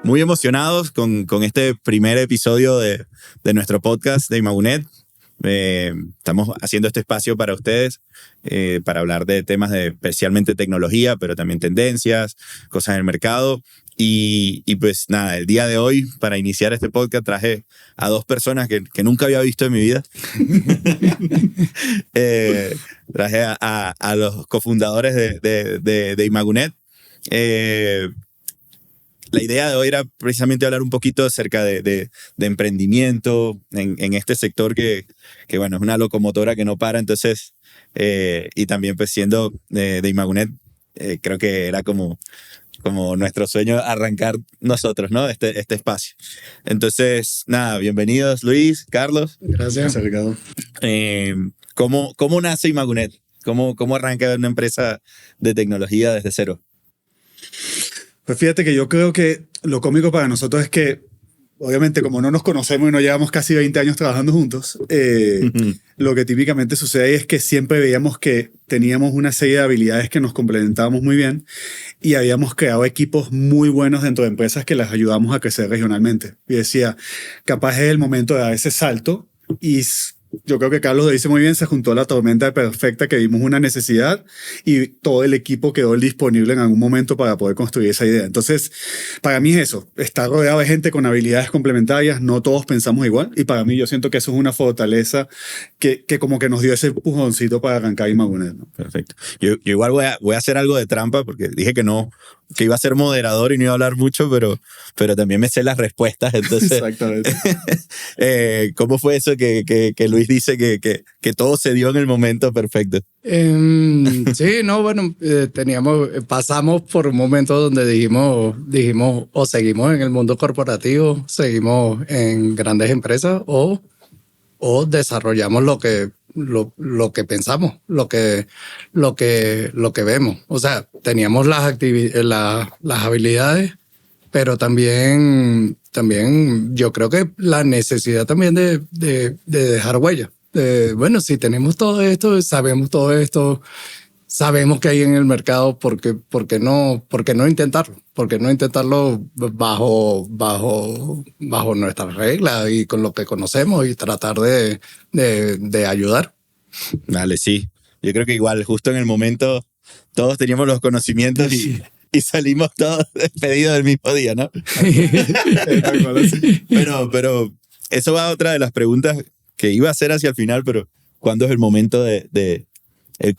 muy emocionados con este primer episodio de nuestro podcast de Imagunet. Estamos haciendo este espacio para ustedes, para hablar de temas de especialmente tecnología, pero también tendencias, cosas del mercado. Y pues nada, el día de hoy, para iniciar este podcast, traje a dos personas que nunca había visto en mi vida. Traje a los cofundadores de Imagunet. La idea de hoy era precisamente hablar un poquito acerca de emprendimiento en este sector que, bueno, es una locomotora que no para. Entonces, y también pues siendo de Imagunet, creo que era como nuestro sueño arrancar nosotros, ¿no? Este espacio. Entonces, nada, bienvenidos Luis, Carlos. Gracias, Ricardo. ¿Cómo nace Imagunet? ¿Cómo arranca una empresa de tecnología desde cero? Pues fíjate que yo creo que lo cómico para nosotros es que, obviamente, como no nos conocemos y no llevamos casi 20 años trabajando juntos, lo que típicamente sucede es que siempre veíamos que teníamos una serie de habilidades que nos complementábamos muy bien y habíamos creado equipos muy buenos dentro de empresas que las ayudamos a crecer regionalmente. Y decía, capaz es el momento de dar ese salto y yo creo que Carlos lo dice muy bien, se juntó la tormenta perfecta, que vimos una necesidad y todo el equipo quedó disponible en algún momento para poder construir esa idea. Entonces, para mí es eso, estar rodeado de gente con habilidades complementarias, no todos pensamos igual y para mí yo siento que eso es una fortaleza que como que nos dio ese empujoncito para arrancar Imagunet, ¿no? Perfecto. Yo igual voy a hacer algo de trampa porque dije que no, que iba a ser moderador y no iba a hablar mucho, pero también me sé las respuestas. Entonces, exactamente. ¿Cómo fue eso que Luis dice que todo se dio en el momento perfecto? Sí, no, bueno, pasamos por un momento donde dijimos, o seguimos en el mundo corporativo, seguimos en grandes empresas o desarrollamos lo que pensamos, lo que vemos. O sea, teníamos las habilidades, pero también yo creo que la necesidad también de dejar huella. Bueno, si tenemos todo esto, sabemos todo esto, sabemos que hay en el mercado, ¿por qué no intentarlo? ¿Por qué no intentarlo bajo nuestras reglas y con lo que conocemos y tratar de ayudar? Vale, sí. Yo creo que igual, justo en el momento, todos teníamos los conocimientos y salimos todos despedidos del mismo día, ¿no? Pero eso va a otra de las preguntas que iba a hacer hacia el final, pero ¿cuándo es el momento el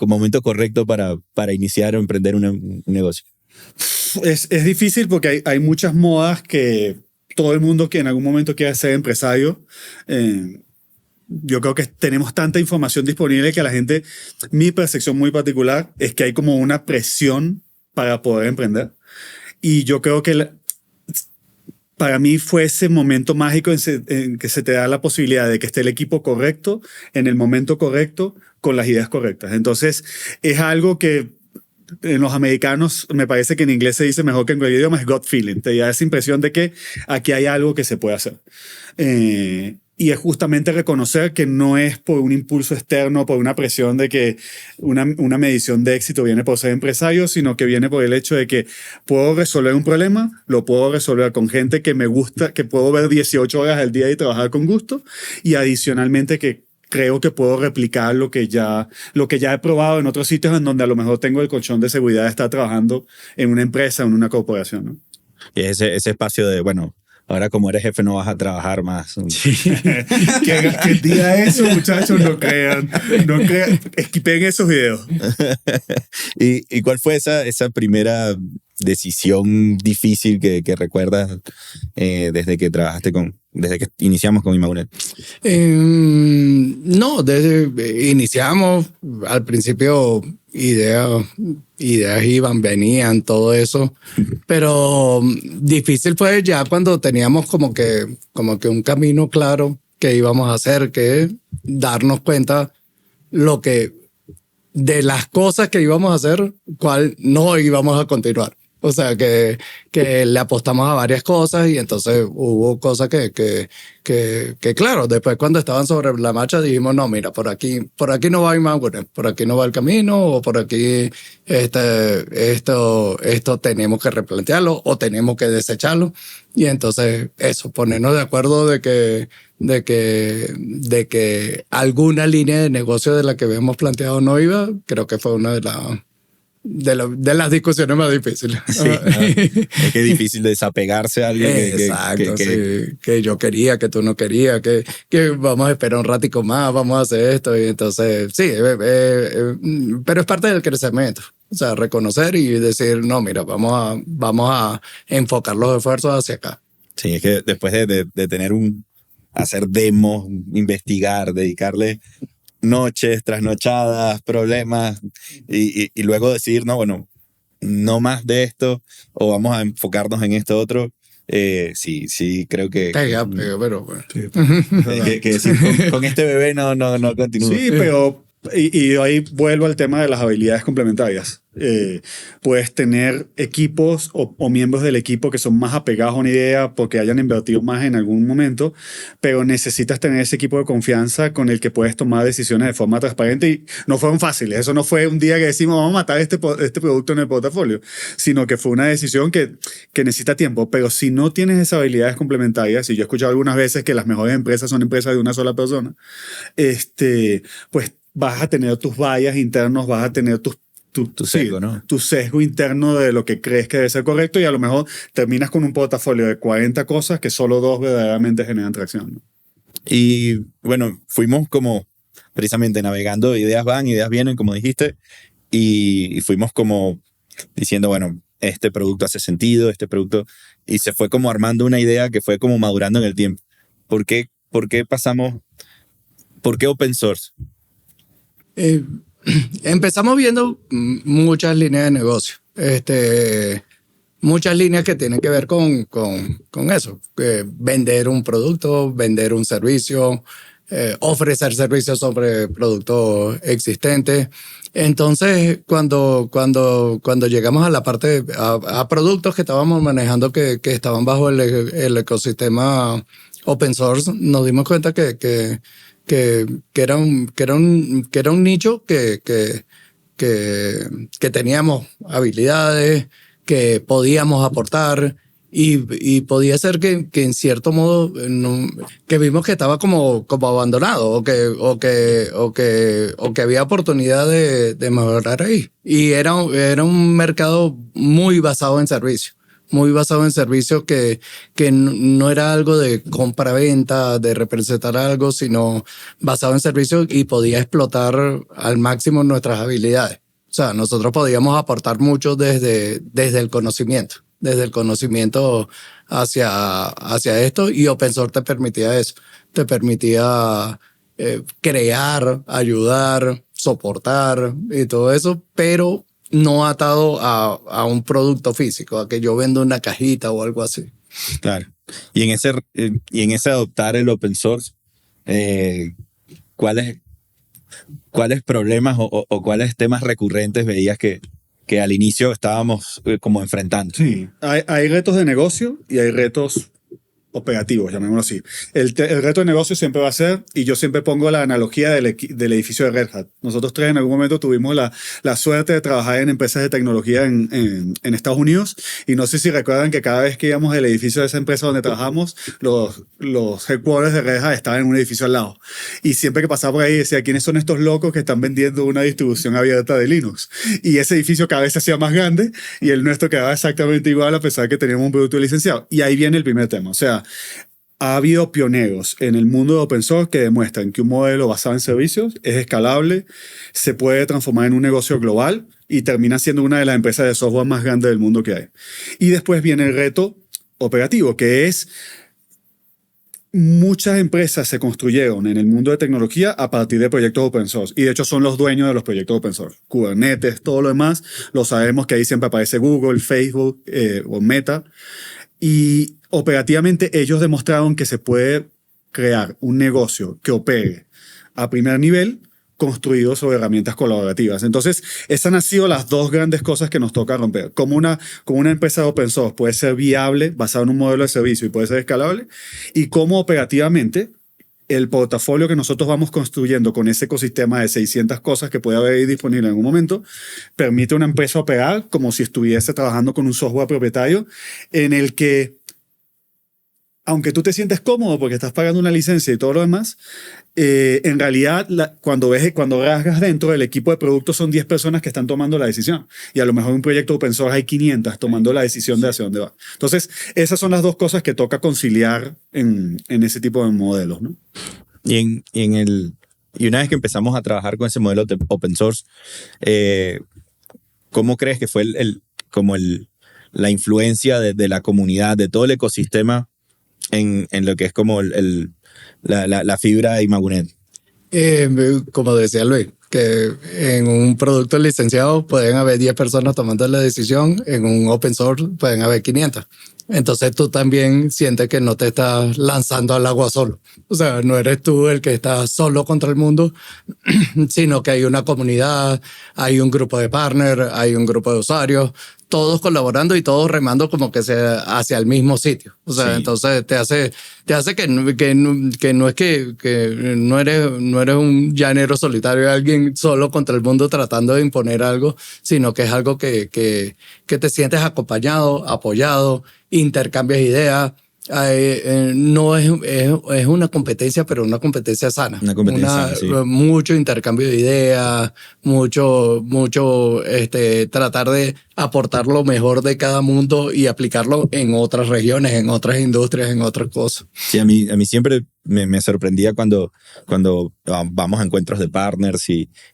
momento correcto para iniciar o emprender un negocio? Es difícil porque hay muchas modas que todo el mundo que en algún momento quiere ser empresario, yo creo que tenemos tanta información disponible que la gente, mi percepción muy particular es que hay como una presión para poder emprender. Y yo creo que para mí fue ese momento mágico en que se te da la posibilidad de que esté el equipo correcto, en el momento correcto, con las ideas correctas. Entonces, es algo que en los americanos, me parece que en inglés se dice mejor que en cualquier idioma, es gut feeling. Te da esa impresión de que aquí hay algo que se puede hacer. Y es justamente reconocer que no es por un impulso externo, por una presión de que una medición de éxito viene por ser empresario, sino que viene por el hecho de que puedo resolver un problema, lo puedo resolver con gente que me gusta, que puedo ver 18 horas al día y trabajar con gusto, y adicionalmente que creo que puedo replicar lo que ya he probado en otros sitios en donde a lo mejor tengo el colchón de seguridad de estar trabajando en una empresa o en una corporación, ¿no? Y ese espacio de, bueno, ahora como eres jefe no vas a trabajar más. Sí. que diga eso, muchachos, no crean. Esquipen esos videos. ¿Y cuál fue esa primera decisión difícil que recuerdas desde que iniciamos con Imagunet? No, iniciamos al principio ideas venían, todo eso, pero difícil fue ya cuando teníamos como que un camino claro que íbamos a hacer, que darnos cuenta de las cosas que íbamos a hacer, cuál no íbamos a continuar. O sea, que le apostamos a varias cosas y entonces hubo cosas que claro, después cuando estaban sobre la marcha dijimos, no, mira, por aquí no va Imagen, por aquí no va el camino, o por aquí esto tenemos que replantearlo o tenemos que desecharlo. Y entonces eso, ponernos de acuerdo de que alguna línea de negocio de la que habíamos planteado no iba, creo que fue una de las discusiones más difíciles. Sí, ¿no? Es que es difícil desapegarse a alguien Exacto, sí, que yo quería, que tú no querías, que vamos a esperar un ratico más, vamos a hacer esto. Y entonces, sí, pero es parte del crecimiento. O sea, reconocer y decir, no, mira, vamos a enfocar los esfuerzos hacia acá. Sí, es que después de tener hacer demos, investigar, dedicarle noches, trasnochadas, problemas y luego decidir, no, bueno, no más de esto o vamos a enfocarnos en esto otro. Sí, creo que... Pega, pero bueno. Sí. que decir, con este bebé no continúo. Sí, pero y ahí vuelvo al tema de las habilidades complementarias. Puedes tener equipos o miembros del equipo que son más apegados a una idea porque hayan invertido más en algún momento, pero necesitas tener ese equipo de confianza con el que puedes tomar decisiones de forma transparente y no fueron fáciles. Eso no fue un día que decimos vamos a matar este producto en el portafolio, sino que fue una decisión que necesita tiempo. Pero si no tienes esas habilidades complementarias, y yo he escuchado algunas veces que las mejores empresas son empresas de una sola persona, pues vas a tener tus vallas internos, vas a tener tu sesgo, ¿no? Tu sesgo interno de lo que crees que debe ser correcto y a lo mejor terminas con un portafolio de 40 cosas que solo 2 verdaderamente generan tracción, ¿no? Y bueno, fuimos como precisamente navegando, ideas van, ideas vienen, como dijiste, y fuimos como diciendo, bueno, este producto hace sentido, este producto, y se fue como armando una idea que fue como madurando en el tiempo. ¿Por qué open source? Empezamos viendo muchas líneas de negocio. Muchas líneas que tienen que ver con eso. Vender un producto, vender un servicio, ofrecer servicios sobre productos existentes. Entonces, cuando llegamos a la parte, a productos que estábamos manejando que estaban bajo el ecosistema open source, nos dimos cuenta que era un nicho que teníamos habilidades, que podíamos aportar y podía ser que en cierto modo que vimos que estaba como abandonado o que había oportunidad de mejorar ahí. Y era un mercado muy basado en servicios. Muy basado en servicios que no era algo de compra-venta, de representar algo, sino basado en servicios y podía explotar al máximo nuestras habilidades. O sea, nosotros podíamos aportar mucho desde el conocimiento hacia esto y open source te permitía eso. Te permitía crear, ayudar, soportar y todo eso, pero no atado a un producto físico, a que yo vendo una cajita o algo así. Claro. Y en ese adoptar el open source, ¿cuáles problemas o cuáles temas recurrentes veías que al inicio estábamos como enfrentando? Sí, hay retos de negocio y hay retos operativos, llamémoslo así. El reto de negocio siempre va a ser, y yo siempre pongo la analogía del edificio de Red Hat. Nosotros tres en algún momento tuvimos la suerte de trabajar en empresas de tecnología en Estados Unidos, y no sé si recuerdan que cada vez que íbamos al edificio de esa empresa donde trabajamos, los headquarters de Red Hat estaban en un edificio al lado. Y siempre que pasaba por ahí decía, ¿quiénes son estos locos que están vendiendo una distribución abierta de Linux? Y ese edificio cada vez se hacía más grande y el nuestro quedaba exactamente igual a pesar de que teníamos un producto licenciado. Y ahí viene el primer tema. O sea, ha habido pioneros en el mundo de open source que demuestran que un modelo basado en servicios es escalable, se puede transformar en un negocio global y termina siendo una de las empresas de software más grandes del mundo que hay. Y después viene el reto operativo, que es muchas empresas se construyeron en el mundo de tecnología a partir de proyectos open source y de hecho son los dueños de los proyectos open source. Kubernetes, todo lo demás, lo sabemos que ahí siempre aparece Google, Facebook o Meta. Y operativamente ellos demostraron que se puede crear un negocio que opere a primer nivel construido sobre herramientas colaborativas. Entonces, esas han sido las dos grandes cosas que nos toca romper. Como una empresa de open source puede ser viable, basado en un modelo de servicio y puede ser escalable, y cómo operativamente el portafolio que nosotros vamos construyendo con ese ecosistema de 600 cosas que puede haber ahí disponible en algún momento, permite a una empresa operar como si estuviese trabajando con un software propietario en el que, aunque tú te sientes cómodo porque estás pagando una licencia y todo lo demás, en realidad cuando rasgas dentro, el equipo de producto son 10 personas que están tomando la decisión. Y a lo mejor en un proyecto open source hay 500 tomando la decisión de hacia dónde va. Entonces, esas son las dos cosas que toca conciliar en ese tipo de modelos, ¿no? Y una vez que empezamos a trabajar con ese modelo de open source, ¿cómo crees que fue la influencia de la comunidad, de todo el ecosistema en lo que es como la fibra de Imagunet? Como decía Luis, que en un producto licenciado pueden haber 10 personas tomando la decisión, en un open source pueden haber 500. Entonces tú también sientes que no te estás lanzando al agua solo. O sea, no eres tú el que está solo contra el mundo, sino que hay una comunidad, hay un grupo de partners, hay un grupo de usuarios, todos colaborando y todos remando como que hacia el mismo sitio. O sea, sí. Entonces te hace que no es que no eres un llanero solitario, alguien solo contra el mundo tratando de imponer algo, sino que es algo que te sientes acompañado, apoyado, intercambias ideas. No es una competencia, pero una competencia sana. Una competencia, sí. Mucho intercambio de ideas, mucho tratar de aportar lo mejor de cada mundo y aplicarlo en otras regiones, en otras industrias, en otras cosas. Sí, a mí siempre me sorprendía cuando vamos a encuentros de partners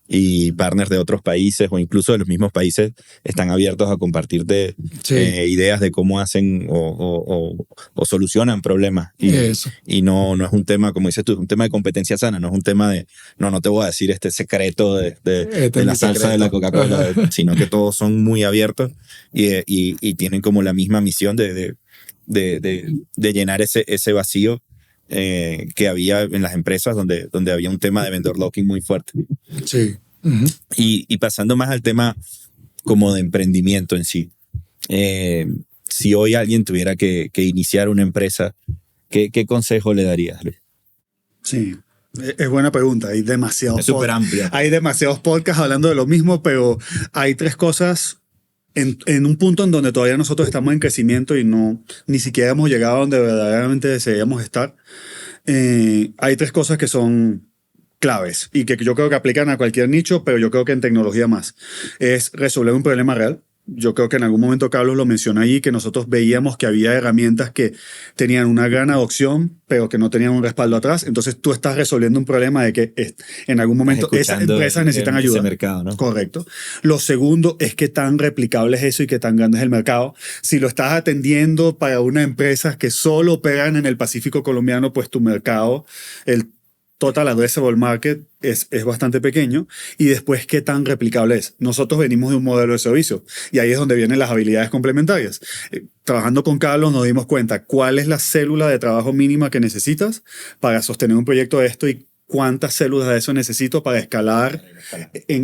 y partners de otros países o incluso de los mismos países están abiertos a compartirte ideas de cómo hacen o solucionan problemas. Y no es un tema, como dices tú, es un tema de competencia sana, no es un tema de, no te voy a decir este secreto de la salsa de la Coca-Cola, sino que todos son muy abiertos y tienen como la misma misión de llenar ese vacío que había en las empresas donde había un tema de vendor locking muy fuerte. Sí. Uh-huh. Y pasando más al tema como de emprendimiento en sí. Si hoy alguien tuviera que iniciar una empresa, ¿qué consejo le darías, Luis? Sí, es buena pregunta. Hay demasiados. Es súper amplia. Hay demasiados podcasts hablando de lo mismo, pero hay tres cosas en un punto en donde todavía nosotros estamos en crecimiento y ni siquiera hemos llegado a donde verdaderamente desearíamos estar. Hay tres cosas que son claves y que yo creo que aplican a cualquier nicho, pero yo creo que en tecnología más. Es resolver un problema real. Yo creo que en algún momento Carlos lo mencionó allí, que nosotros veíamos que había herramientas que tenían una gran adopción, pero que no tenían un respaldo atrás. Entonces tú estás resolviendo un problema de que en algún momento esas empresas necesitan ayuda. Ese mercado, ¿no? Correcto. Lo segundo es qué tan replicable es eso y qué tan grande es el mercado. Si lo estás atendiendo para una empresa que solo operan en el Pacífico colombiano, pues tu mercado, el total addressable market es bastante pequeño. Y después, ¿qué tan replicable es? Nosotros venimos de un modelo de servicio y ahí es donde vienen las habilidades complementarias. Trabajando con Carlos nos dimos cuenta cuál es la célula de trabajo mínima que necesitas para sostener un proyecto de esto y cuántas células de eso necesito para escalar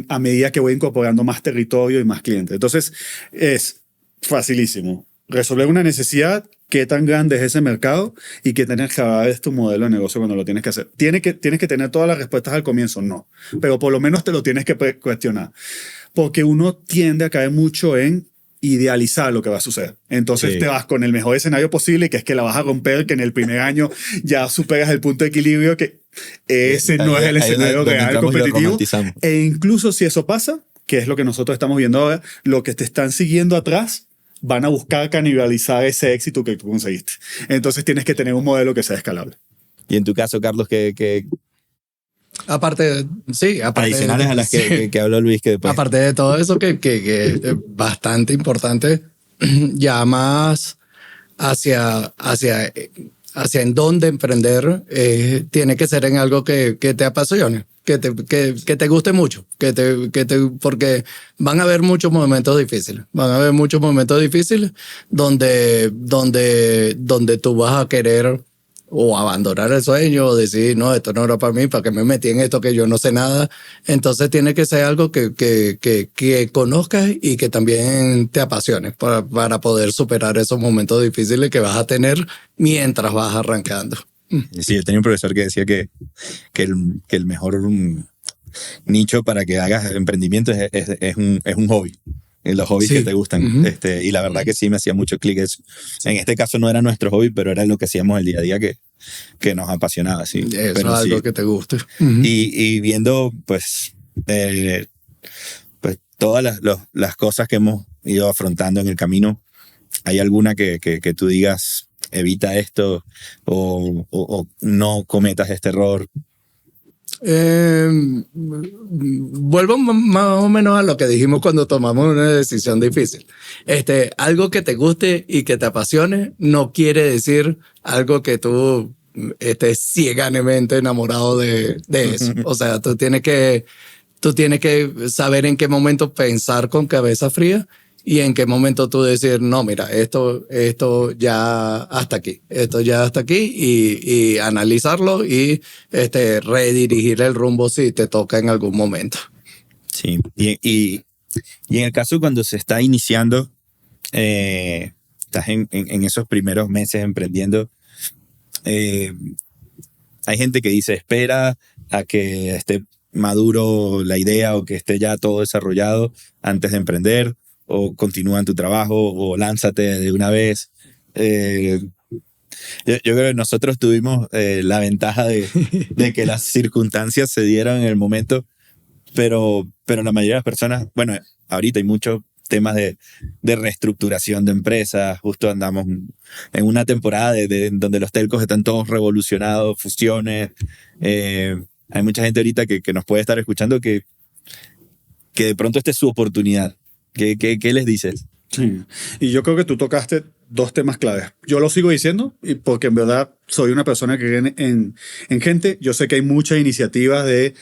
a medida que voy incorporando más territorio y más clientes. Entonces, es facilísimo. Resolver una necesidad, qué tan grande es ese mercado y qué tienes que saber es tu modelo de negocio cuando lo tienes que hacer. ¿Tienes que tener todas las respuestas al comienzo? No. Pero por lo menos te lo tienes que cuestionar. Porque uno tiende a caer mucho en idealizar lo que va a suceder. Entonces te vas con el mejor escenario posible, que es que la vas a romper, que en el primer año ya superas el punto de equilibrio, que ese no es el escenario real competitivo. E incluso si eso pasa, que es lo que nosotros estamos viendo ahora, lo que te están siguiendo atrás van a buscar canibalizar ese éxito que tú conseguiste. Entonces tienes que tener un modelo que sea escalable. Y en tu caso, Carlos, ¿qué aparte adicionales a las que habló Luis? Que después... Aparte de todo eso, que es bastante importante, ya más hacia en dónde emprender, tiene que ser en algo que te apasione. Que te guste mucho, porque van a haber muchos momentos difíciles. Van a haber muchos momentos difíciles donde tú vas a querer o abandonar el sueño o decir, no, esto no era para mí, ¿para qué me metí en esto que yo no sé nada? Entonces tiene que ser algo que conozcas y que también te apasione para poder superar esos momentos difíciles que vas a tener mientras vas arrancando. Sí, yo tenía un profesor que decía que el mejor nicho para que hagas emprendimiento es un hobby. Los hobbies Sí. que te gustan. Y la verdad que sí me hacía mucho clic eso. En este caso no era nuestro hobby, pero era lo que hacíamos el día a día que nos apasionaba. Sí. Eso Pero es algo sí. que te guste. Y viendo pues todas las cosas que hemos ido afrontando en el camino, ¿hay alguna que tú digas, evita esto o no cometas este error? Vuelvo más o menos a lo que dijimos cuando tomamos una decisión difícil. Algo que te guste y que te apasione no quiere decir algo que tú estés ciegamente enamorado de eso. O sea, tú tienes que saber en qué momento pensar con cabeza fría y en qué momento tú decir, no, mira, esto ya hasta aquí, y analizarlo y redirigir el rumbo si te toca en algún momento. Sí, y en el caso cuando se está iniciando, estás en esos primeros meses emprendiendo, hay gente que dice, espera a que esté maduro la idea o que esté ya todo desarrollado antes de emprender, o continúa en tu trabajo, o lánzate de una vez. Yo creo que nosotros tuvimos la ventaja de que las circunstancias se dieron en el momento, pero la mayoría de las personas, bueno, ahorita hay muchos temas de reestructuración de empresas. Justo andamos en una temporada donde los telcos están todos revolucionados, fusiones. Hay mucha gente ahorita que nos puede estar escuchando que de pronto esta es su oportunidad. ¿Qué les dices? Sí. Y yo creo que tú tocaste dos temas claves. Yo lo sigo diciendo y porque en verdad soy una persona que cree en gente. Yo sé que hay muchas iniciativas de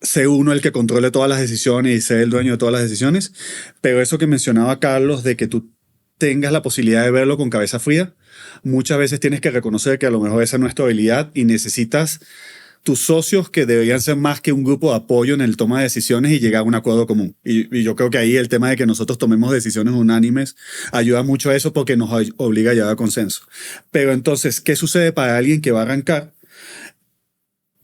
ser uno el que controle todas las decisiones y ser el dueño de todas las decisiones, pero eso que mencionaba Carlos de que tú tengas la posibilidad de verlo con cabeza fría, muchas veces tienes que reconocer que a lo mejor esa no es tu habilidad y necesitas tus socios que deberían ser más que un grupo de apoyo en el toma de decisiones y llegar a un acuerdo común. Y yo creo que ahí el tema de que nosotros tomemos decisiones unánimes ayuda mucho a eso porque nos obliga a llegar a consenso. Pero entonces, ¿qué sucede para alguien que va a arrancar?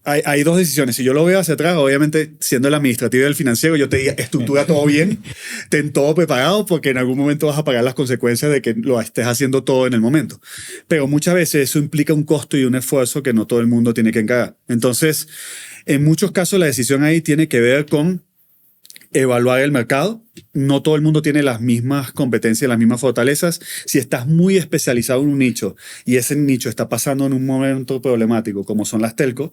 Hay dos decisiones. Si yo lo veo hacia atrás, obviamente, siendo el administrativo y el financiero, yo te diría, estructura todo bien, ten todo preparado, porque en algún momento vas a pagar las consecuencias de que lo estés haciendo todo en el momento. Pero muchas veces eso implica un costo y un esfuerzo que no todo el mundo tiene que encargar. Entonces, en muchos casos, la decisión ahí tiene que ver con evaluar el mercado. No todo el mundo tiene las mismas competencias, las mismas fortalezas. Si estás muy especializado en un nicho y ese nicho está pasando en un momento problemático, como son las telcos,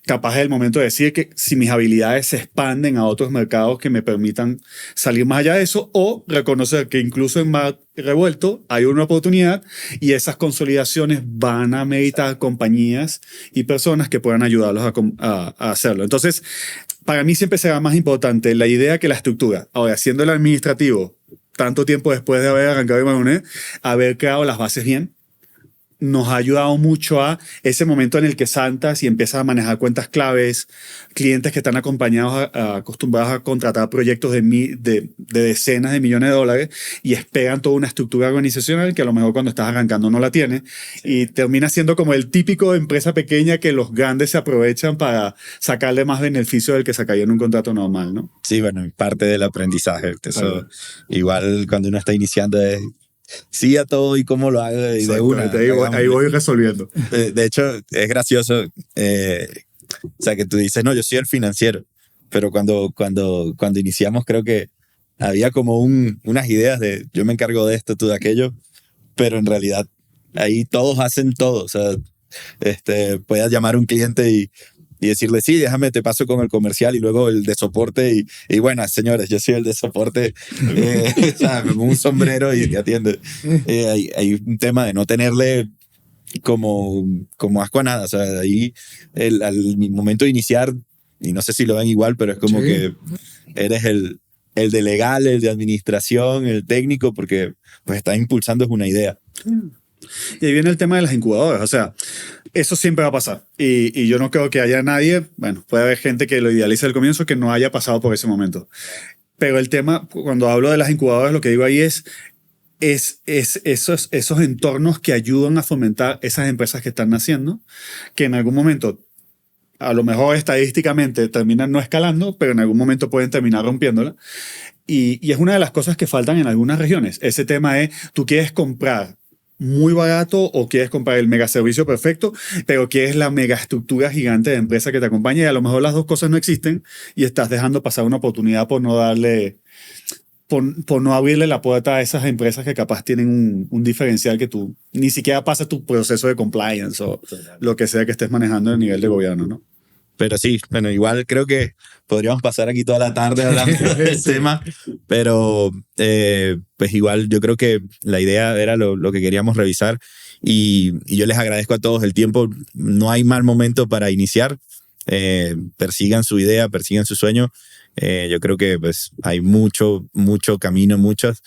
capaz es el momento de decir que si mis habilidades se expanden a otros mercados que me permitan salir más allá de eso, o reconocer que incluso en mar revuelto hay una oportunidad y esas consolidaciones van a meritar compañías y personas que puedan ayudarlos a hacerlo. Entonces, para mí siempre será más importante la idea que la estructura. Ahora, siendo el administrativo, tanto tiempo después de haber arrancado Imagunet, haber creado las bases bien, nos ha ayudado mucho a ese momento en el que saltas y empiezas a manejar cuentas claves, clientes que están acostumbrados a contratar proyectos de decenas de millones de dólares y esperan toda una estructura organizacional que a lo mejor cuando estás arrancando no la tienes, y termina siendo como el típico de empresa pequeña que los grandes se aprovechan para sacarle más beneficio del que sacaría en un contrato normal, ¿no? Sí, bueno, parte del aprendizaje. Eso, igual cuando uno está iniciando es sí a todo y cómo lo haga y de una. Ahí voy resolviendo. De hecho, es gracioso, o sea, que tú dices, no, yo soy el financiero, pero cuando iniciamos creo que había como unas ideas de yo me encargo de esto, tú de aquello, pero en realidad ahí todos hacen todo. O sea, puedes llamar a un cliente y decirle, sí, déjame, te paso con el comercial y luego el de soporte y buenas, señores, yo soy el de soporte, o sea, me pongo un sombrero y te atiende. Hay un tema de no tenerle como asco a nada. O sea, ahí al momento de iniciar, y no sé si lo ven igual, pero es como que eres el de legal, el de administración, el técnico, porque pues estás impulsando una idea. Y ahí viene el tema de las incubadoras. O sea, eso siempre va a pasar. Y yo no creo que haya nadie, bueno, puede haber gente que lo idealice al comienzo que no haya pasado por ese momento. Pero el tema, cuando hablo de las incubadoras, lo que digo ahí es esos entornos que ayudan a fomentar esas empresas que están naciendo, que en algún momento, a lo mejor estadísticamente terminan no escalando, pero en algún momento pueden terminar rompiéndola. Y es una de las cosas que faltan en algunas regiones. Ese tema es, tú quieres comprar muy barato o quieres comprar el mega servicio perfecto, pero quieres la mega estructura gigante de empresa que te acompañe, y a lo mejor las dos cosas no existen y estás dejando pasar una oportunidad por no darle... Por no abrirle la puerta a esas empresas que capaz tienen un diferencial que tú ni siquiera pasa tu proceso de compliance o lo que sea que estés manejando a nivel de gobierno, ¿no? Pero sí, bueno, igual creo que podríamos pasar aquí toda la tarde hablando del tema, pero pues igual yo creo que la idea era lo que queríamos revisar y yo les agradezco a todos el tiempo. No hay mal momento para iniciar. Persigan su idea, persigan su sueño. Yo creo que pues hay mucho camino, muchos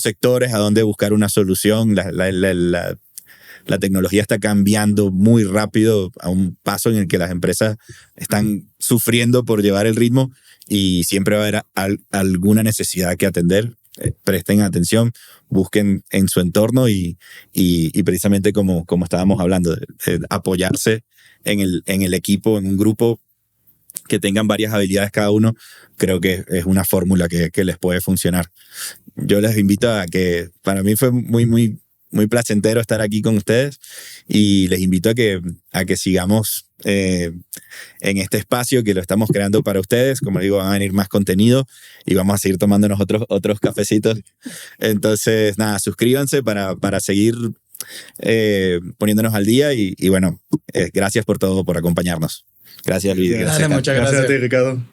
sectores a donde buscar una solución. La tecnología está cambiando muy rápido a un paso en el que las empresas están sufriendo por llevar el ritmo y siempre va a haber alguna necesidad que atender. Presten atención, busquen en su entorno y precisamente como estábamos hablando, apoyarse en el equipo, en un grupo que tengan varias habilidades cada uno. Creo que es una fórmula que les puede funcionar. Yo les invito a que, para mí fue muy placentero estar aquí con ustedes y les invito a que sigamos en este espacio que lo estamos creando para ustedes. Como digo, van a venir más contenido y vamos a seguir tomándonos otros cafecitos. Entonces, nada, suscríbanse para seguir poniéndonos al día y bueno, gracias por todo, por acompañarnos. Gracias, Luis. Dale, muchas gracias. Gracias a ti, Ricardo.